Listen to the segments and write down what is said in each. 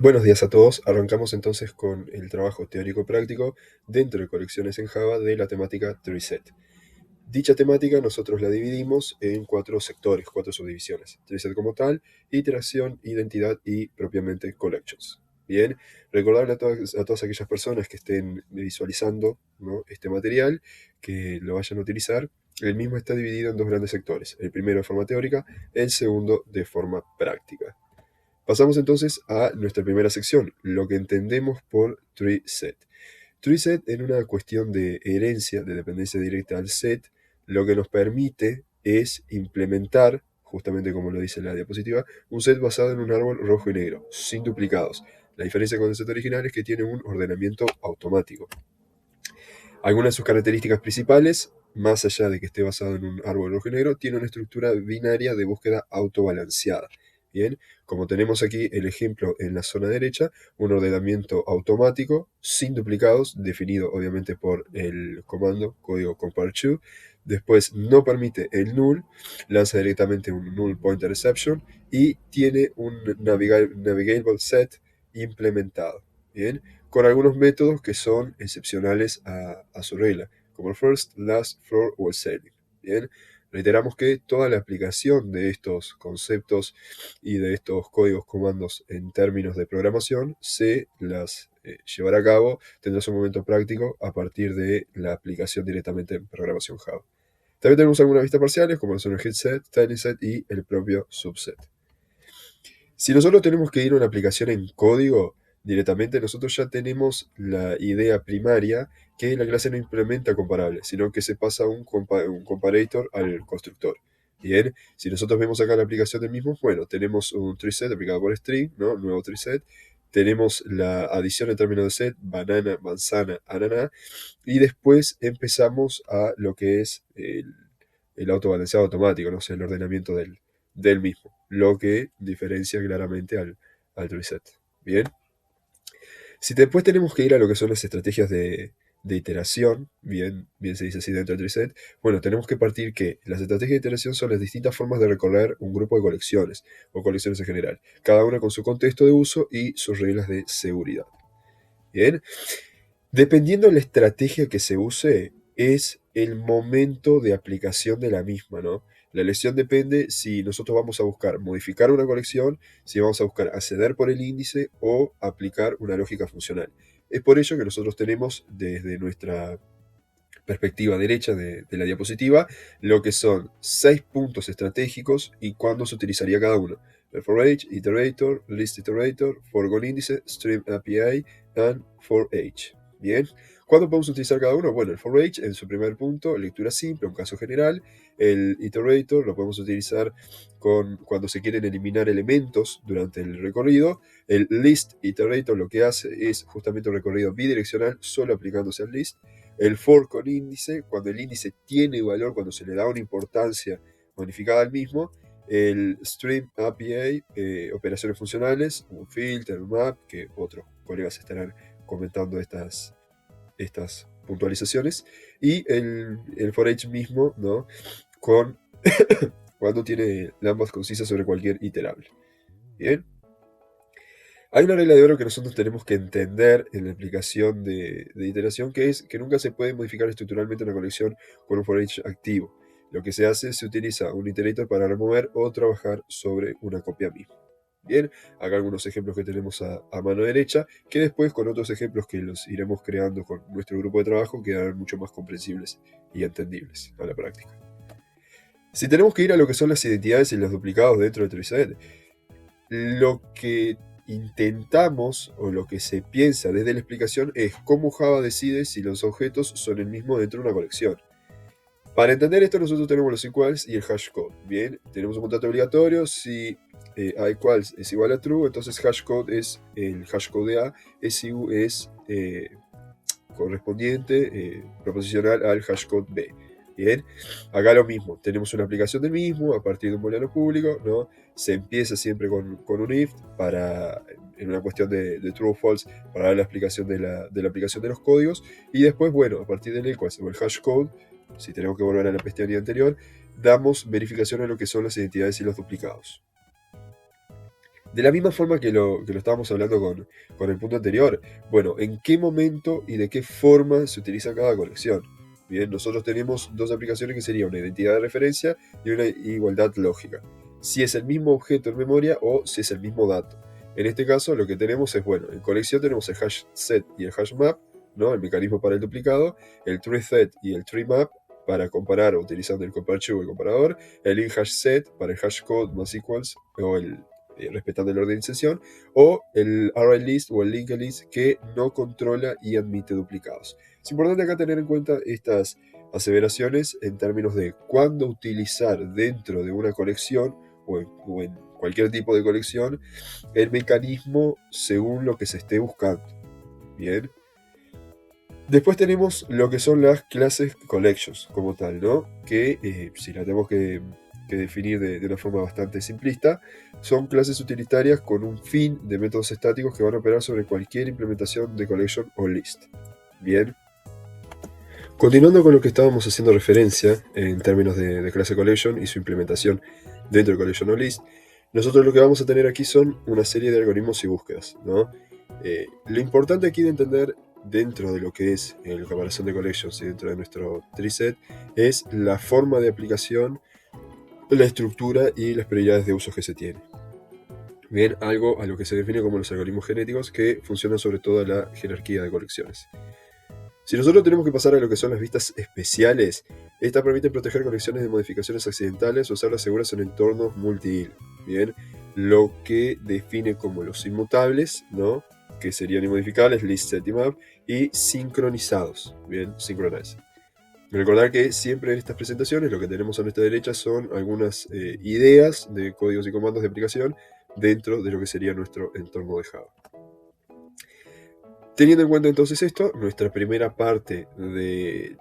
Buenos días a todos. Arrancamos entonces con el trabajo teórico-práctico dentro de colecciones en Java de la temática TreeSet. Dicha temática nosotros la dividimos en cuatro sectores, cuatro subdivisiones. TreeSet como tal, iteración, identidad y propiamente collections. Bien, recordarle a todas aquellas personas que estén visualizando, ¿no?, este material, que lo vayan a utilizar. El mismo está dividido en dos grandes sectores. El primero de forma teórica, el segundo de forma práctica. Pasamos entonces a nuestra primera sección, lo que entendemos por tree set. Tree set, en una cuestión de herencia, de dependencia directa al set, lo que nos permite es implementar, justamente como lo dice la diapositiva, un set basado en un árbol rojo y negro, sin duplicados. La diferencia con el set original es que tiene un ordenamiento automático. Algunas de sus características principales, más allá de que esté basado en un árbol rojo y negro, tiene una estructura binaria de búsqueda autobalanceada. Bien, como tenemos aquí el ejemplo en la zona derecha, un ordenamiento automático sin duplicados, definido obviamente por el comando código compare_to. Después no permite el null, lanza directamente un null pointer exception y tiene un navigable set implementado. Bien, con algunos métodos que son excepcionales a su regla, como el first, last, floor o el sailing. Bien, reiteramos que toda la aplicación de estos conceptos y de estos códigos comandos en términos de programación se las llevará a cabo, tendrá su momento práctico a partir de la aplicación directamente en programación Java. También tenemos algunas vistas parciales, como son el headset, tiny set y el propio subset. Si nosotros tenemos que ir a una aplicación en código directamente, nosotros ya tenemos la idea primaria que la clase no implementa comparables, sino que se pasa un comparator al constructor. Bien, si nosotros vemos acá la aplicación del mismo, bueno, tenemos un treeset aplicado por string, ¿no? Nuevo treeset. Tenemos la adición en términos de set, banana, manzana, ananá, y después empezamos a lo que es el autobalanceado automático, no sé, el ordenamiento del mismo, lo que diferencia claramente al reset. Bien, si después tenemos que ir a lo que son las estrategias de iteración, bien se dice así dentro del reset, bueno, tenemos que partir que las estrategias de iteración son las distintas formas de recorrer un grupo de colecciones, o colecciones en general, cada una con su contexto de uso y sus reglas de seguridad. Bien, dependiendo de la estrategia que se use, es el momento de aplicación de la misma, ¿no? La elección depende si nosotros vamos a buscar modificar una colección, si vamos a buscar acceder por el índice o aplicar una lógica funcional. Es por ello que nosotros tenemos desde nuestra perspectiva derecha de la diapositiva lo que son 6 puntos estratégicos y cuándo se utilizaría cada uno. El for each, iterator, list iterator, foregone índice, stream API, and for each. Bien, ¿cuándo podemos utilizar cada uno? Bueno, el for each en su primer punto, lectura simple, un caso general. El iterator lo podemos utilizar cuando se quieren eliminar elementos durante el recorrido. El list iterator lo que hace es justamente un recorrido bidireccional, solo aplicándose al list. El for con índice, cuando el índice tiene valor, cuando se le da una importancia modificada al mismo. El stream API, operaciones funcionales, un filter, un map, que otros colegas estarán comentando estas puntualizaciones. Y el for each mismo, ¿no?, con cuando tiene lambdas concisas sobre cualquier iterable. Bien. Hay una regla de oro que nosotros tenemos que entender en la aplicación de iteración, que es que nunca se puede modificar estructuralmente una colección con un for each activo. Lo que se hace, se utiliza un iterator para remover o trabajar sobre una copia misma. Bien, acá algunos ejemplos que tenemos a mano derecha, que después con otros ejemplos que los iremos creando con nuestro grupo de trabajo quedarán mucho más comprensibles y entendibles a la práctica. Si tenemos que ir a lo que son las identidades y los duplicados dentro de TreeSet, lo que intentamos o lo que se piensa desde la explicación es cómo Java decide si los objetos son el mismo dentro de una colección. Para entender esto nosotros tenemos los equals y el hashcode. Bien, tenemos un contrato obligatorio. Si a equals es igual a true, entonces hashcode es el hashcode de A, SU es correspondiente, proposicional al hashcode B. Bien, acá lo mismo, tenemos una aplicación del mismo a partir de un booleano público, ¿no? Se empieza siempre con un if en una cuestión de true o false, para dar la explicación de la aplicación de los códigos, y después, bueno, a partir del equals o el hashcode, si tenemos que volver a la pestaña anterior, damos verificación a lo que son las identidades y los duplicados. De la misma forma que lo estábamos hablando con el punto anterior, bueno, ¿en qué momento y de qué forma se utiliza cada colección? Bien, nosotros tenemos dos aplicaciones que serían una identidad de referencia y una igualdad lógica. Si es el mismo objeto en memoria o si es el mismo dato. En este caso lo que tenemos es, bueno, en colección tenemos el hash set y el hash map, ¿no? El mecanismo para el duplicado, el tree set y el tree map para comparar utilizando el compare o el comparador, el in hash set para el hash code más equals o respetando el orden de inserción, o el array list o el linked list que no controla y admite duplicados. Es importante acá tener en cuenta estas aseveraciones en términos de cuándo utilizar dentro de una colección o en cualquier tipo de colección el mecanismo según lo que se esté buscando. Bien. Después tenemos lo que son las clases collections como tal, ¿no? Que si la tenemos que definir de una forma bastante simplista, son clases utilitarias con un fin de métodos estáticos que van a operar sobre cualquier implementación de collection o list. Bien. Continuando con lo que estábamos haciendo referencia en términos de clase collection y su implementación dentro de collection o list, nosotros lo que vamos a tener aquí son una serie de algoritmos y búsquedas, ¿no? Lo importante aquí de entender dentro de lo que es la comparación de collections y dentro de nuestro treeset es la forma de aplicación, la estructura y las prioridades de uso que se tiene. Bien, algo a lo que se define como los algoritmos genéticos que funcionan sobre toda la jerarquía de colecciones. Si nosotros tenemos que pasar a lo que son las vistas especiales, estas permiten proteger colecciones de modificaciones accidentales o usarlas seguras en entornos multi-hilo. Bien, lo que define como los inmutables, ¿no? Que serían inmodificables, list, set y map, y sincronizados, bien, synchronize. Recordar que siempre en estas presentaciones lo que tenemos a nuestra derecha son algunas ideas de códigos y comandos de aplicación dentro de lo que sería nuestro entorno de Java. Teniendo en cuenta entonces esto, nuestra primera parte de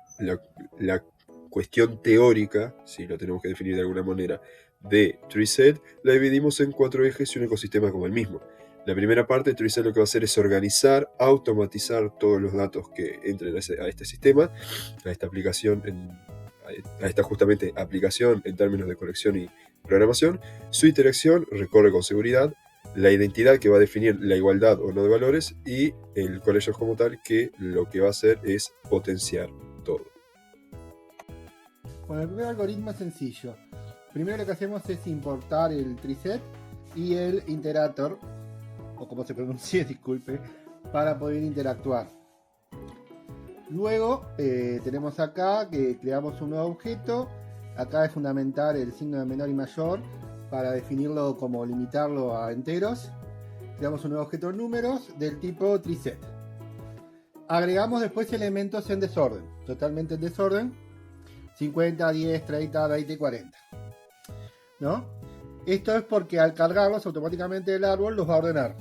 la cuestión teórica, si lo tenemos que definir de alguna manera, de TreeSet, la dividimos en 4 ejes y un ecosistema como el mismo. La primera parte de TreeSet lo que va a hacer es organizar, automatizar todos los datos que entren a este sistema, a esta aplicación, a esta justamente aplicación en términos de colección y programación. Su interacción recorre con seguridad, la identidad que va a definir la igualdad o no de valores y el collection como tal que lo que va a hacer es potenciar todo. Bueno, el primer algoritmo es sencillo. Primero lo que hacemos es importar el treeset y el iterator, o como se pronuncie, disculpe, para poder interactuar. Luego tenemos acá que creamos un nuevo objeto. Acá es fundamental el signo de menor y mayor para definirlo como limitarlo a enteros. Creamos un nuevo objeto en números del tipo treeset. Agregamos después elementos en desorden, totalmente en desorden. 50, 10, 30, 20 y 40. ¿No? Esto es porque al cargarlos automáticamente el árbol los va a ordenar.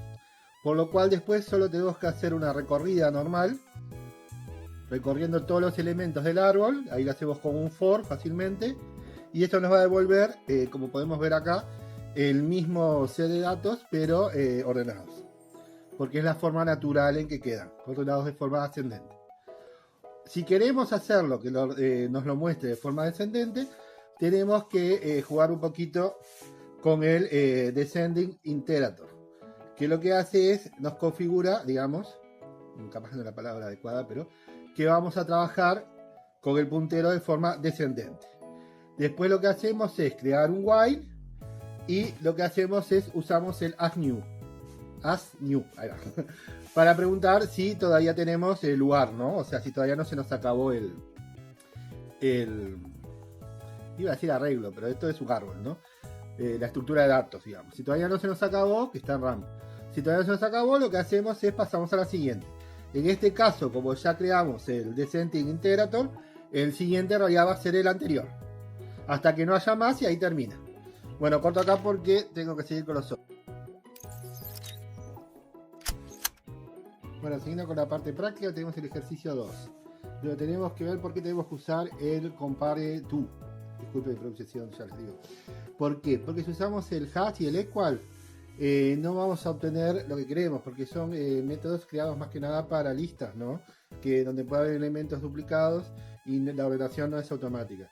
Por lo cual después solo tenemos que hacer una recorrida normal, recorriendo todos los elementos del árbol. Ahí lo hacemos con un for fácilmente. Y esto nos va a devolver, como podemos ver acá, el mismo set de datos, pero ordenados. Porque es la forma natural en que quedan, ordenados de forma ascendente. Si queremos hacerlo, que nos lo muestre de forma descendente, tenemos que jugar un poquito con el descending iterator, que lo que hace es, nos configura, digamos, capaz no es la palabra adecuada, pero que vamos a trabajar con el puntero de forma descendente. Después lo que hacemos es crear un while y lo que hacemos es usamos el asNew, ahí va, para preguntar si todavía tenemos el lugar, ¿no? O sea, si todavía no se nos acabó el iba a decir arreglo, pero esto es un árbol, ¿no? La estructura de datos, digamos. Si todavía no se nos acabó, que está en RAM. Si todavía no se nos acabó, lo que hacemos es pasamos a la siguiente. En este caso, como ya creamos el descending iterator, el siguiente en realidad va a ser el anterior. Hasta que no haya más y ahí termina. Bueno, corto acá porque tengo que seguir con los otros. Bueno, siguiendo con la parte práctica, tenemos el ejercicio 2. Pero tenemos que ver por qué tenemos que usar el compare to. Disculpe mi pronunciación, ya les digo. ¿Por qué? Porque si usamos el hash y el equal, no vamos a obtener lo que queremos, porque son métodos creados más que nada para listas, ¿no? Que donde puede haber elementos duplicados y la ordenación no es automática.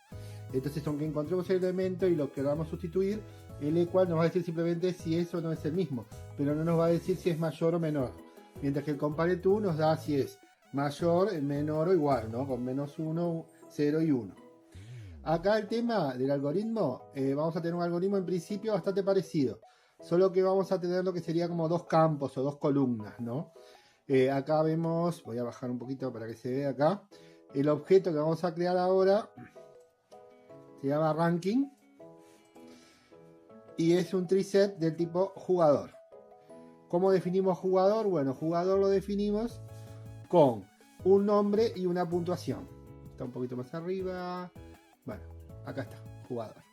Entonces, aunque encontremos el elemento y lo queramos sustituir, El equal nos va a decir simplemente si eso no es el mismo, pero no nos va a decir si es mayor o menor. Mientras que el compare to nos da si es mayor, menor o igual, ¿no? Con menos 1, 0 y 1. Acá el tema del algoritmo, vamos a tener un algoritmo en principio bastante parecido, solo que vamos a tener lo que sería como dos campos o dos columnas, ¿no? Acá vemos, voy a bajar un poquito para que se vea acá, el objeto que vamos a crear ahora se llama ranking y es un treeset del tipo jugador. ¿Cómo definimos jugador? Bueno, jugador lo definimos con un nombre y una puntuación. Está un poquito más arriba. Bueno, acá está, jugador.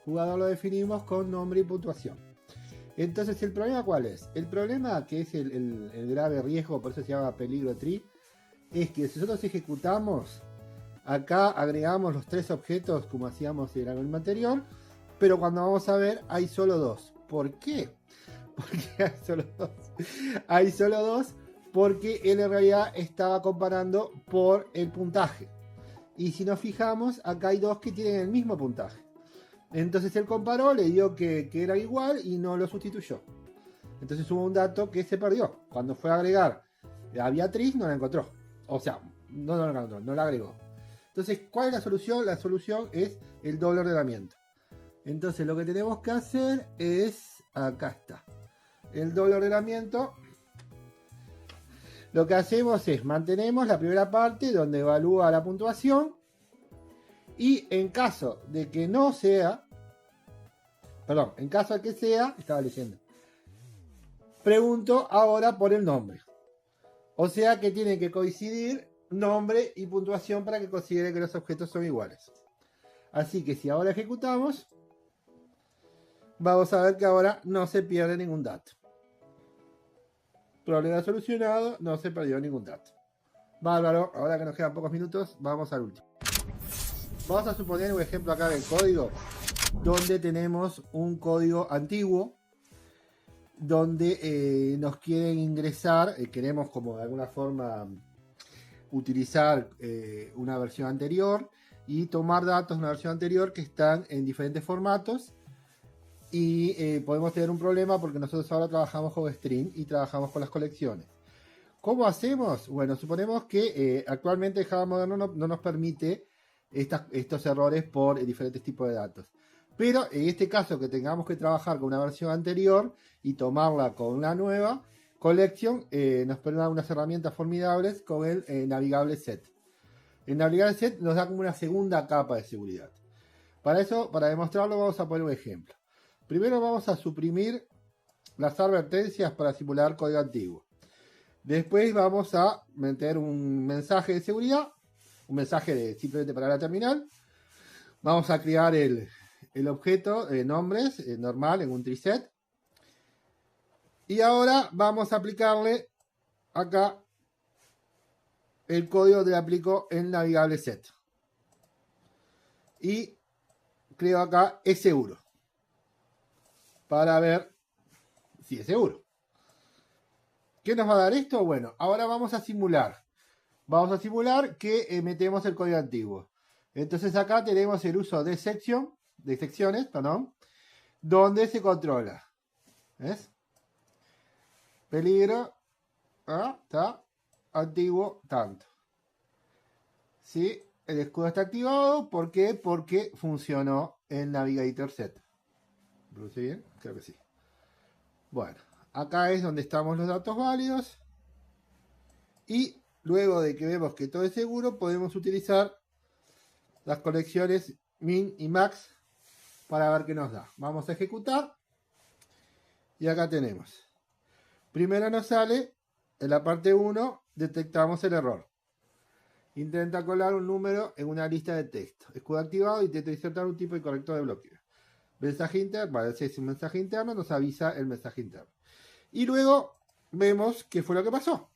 Jugador lo definimos con nombre y puntuación. Entonces, ¿el problema cuál es? El problema, que es el grave riesgo, por eso se llama peligro tree, es que si nosotros ejecutamos, acá agregamos los tres objetos como hacíamos en el algoritmo anterior, pero cuando vamos a ver hay solo dos. ¿Por qué? Porque hay solo dos. Hay solo dos porque él en realidad estaba comparando por el puntaje. Y si nos fijamos, acá hay dos que tienen el mismo puntaje. Entonces él comparó, le dio que era igual y no lo sustituyó. Entonces hubo un dato que se perdió. Cuando fue a agregar a Beatriz no la encontró. O sea, no la encontró, no la agregó. Entonces, ¿cuál es la solución? La solución es el doble ordenamiento. Entonces lo que tenemos que hacer es, acá está, el doble ordenamiento. Lo que hacemos es, mantenemos la primera parte donde evalúa la puntuación y en caso de que no sea, perdón, en caso de que sea, estaba leyendo, pregunto ahora por el nombre. O sea que tiene que coincidir nombre y puntuación para que considere que los objetos son iguales. Así que si ahora ejecutamos, vamos a ver que ahora no se pierde ningún dato. Problema solucionado, no se perdió ningún dato. Bárbaro, ahora que nos quedan pocos minutos, vamos al último. Vamos a suponer un ejemplo acá del código, donde tenemos un código antiguo, donde nos quieren ingresar, queremos como de alguna forma utilizar una versión anterior y tomar datos de una versión anterior que están en diferentes formatos. Y podemos tener un problema porque nosotros ahora trabajamos con string y trabajamos con las colecciones. ¿Cómo hacemos? Bueno, suponemos que actualmente Java moderno no nos permite estos errores por diferentes tipos de datos. Pero en este caso que tengamos que trabajar con una versión anterior y tomarla con una nueva collection, nos permite unas herramientas formidables con el navigable set. El navigable set nos da como una segunda capa de seguridad. Para eso, para demostrarlo, vamos a poner un ejemplo. Primero vamos a suprimir las advertencias para simular código antiguo. Después vamos a meter un mensaje de seguridad, un mensaje simplemente para la terminal. Vamos a crear el objeto de nombres normal en un treeset. Y ahora vamos a aplicarle acá el código que le aplico en navigable set. Y creo acá es seguro. Para ver si es seguro. ¿Qué nos va a dar esto? Bueno, ahora vamos a simular. Vamos a simular que metemos el código antiguo. Entonces acá tenemos el uso de secciones, donde se controla. ¿Ves? Peligro. Está. Antiguo, tanto. ¿Sí? El escudo está activado. ¿Por qué? Porque funcionó el Navigator Set. ¿Produce bien? Creo que sí. Bueno, acá es donde estamos los datos válidos. Y luego de que vemos que todo es seguro, podemos utilizar las colecciones min y max para ver qué nos da. Vamos a ejecutar. Y acá tenemos. Primero nos sale, en la parte 1, detectamos el error. Intenta colar un número en una lista de texto. Escudo activado, intenta insertar un tipo de corrector de bloqueo. Mensaje interno, vale, si es un mensaje interno, nos avisa el mensaje interno. Y luego vemos qué fue lo que pasó.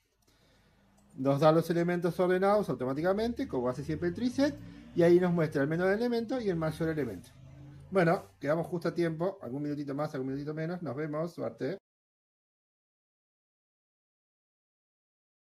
Nos da los elementos ordenados automáticamente, como hace siempre el treeset, y ahí nos muestra el menor elemento y el mayor elemento. Bueno, quedamos justo a tiempo, algún minutito más, algún minutito menos, nos vemos, suerte.